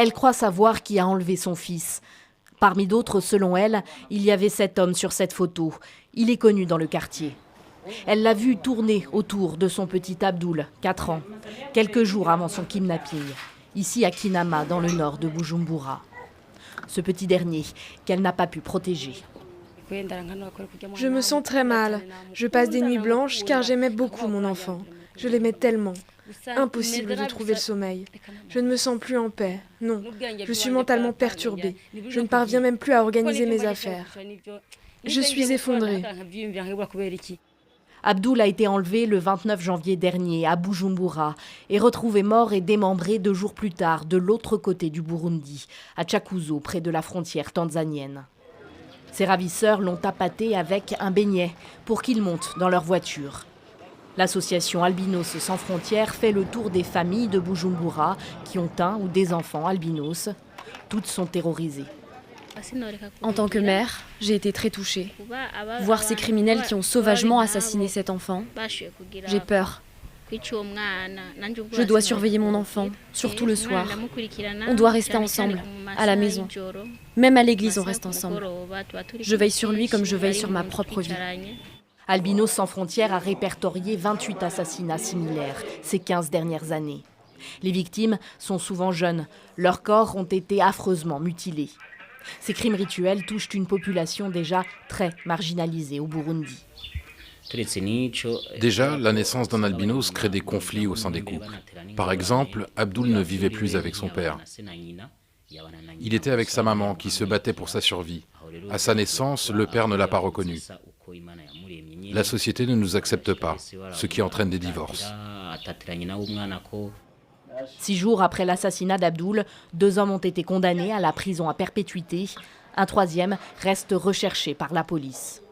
Elle croit savoir qui a enlevé son fils. Parmi d'autres, selon elle, il y avait cet homme sur cette photo. Il est connu dans le quartier. Elle l'a vu tourner autour de son petit Abdoul, 4 ans, quelques jours avant son kidnapping, ici à Kinama, dans le nord de Bujumbura. Ce petit dernier, qu'elle n'a pas pu protéger. Je me sens très mal. Je passe des nuits blanches car j'aimais beaucoup mon enfant. Je l'aimais tellement. Impossible de trouver le sommeil. Je ne me sens plus en paix. Non, je suis mentalement perturbée. Je ne parviens même plus à organiser mes affaires. Je suis effondrée. Abdoul a été enlevé le 29 janvier dernier à Bujumbura et retrouvé mort et démembré 2 jours plus tard de l'autre côté du Burundi, à Chakuzo, près de la frontière tanzanienne. Ses ravisseurs l'ont appâté avec un beignet pour qu'il monte dans leur voiture. L'association Albinos sans frontières fait le tour des familles de Bujumbura qui ont un ou des enfants albinos. Toutes sont terrorisées. En tant que mère, j'ai été très touchée. Voir ces criminels qui ont sauvagement assassiné cet enfant, j'ai peur. Je dois surveiller mon enfant, surtout le soir. On doit rester ensemble, à la maison. Même à l'église, on reste ensemble. Je veille sur lui comme je veille sur ma propre vie. Albinos sans frontières a répertorié 28 assassinats similaires ces 15 dernières années. Les victimes sont souvent jeunes. Leurs corps ont été affreusement mutilés. Ces crimes rituels touchent une population déjà très marginalisée au Burundi. Déjà, la naissance d'un albinos crée des conflits au sein des couples. Par exemple, Abdoul ne vivait plus avec son père. Il était avec sa maman qui se battait pour sa survie. À sa naissance, le père ne l'a pas reconnu. La société ne nous accepte pas, ce qui entraîne des divorces. 6 jours après l'assassinat d'Abdoul, 2 hommes ont été condamnés à la prison à perpétuité. Un 3e reste recherché par la police.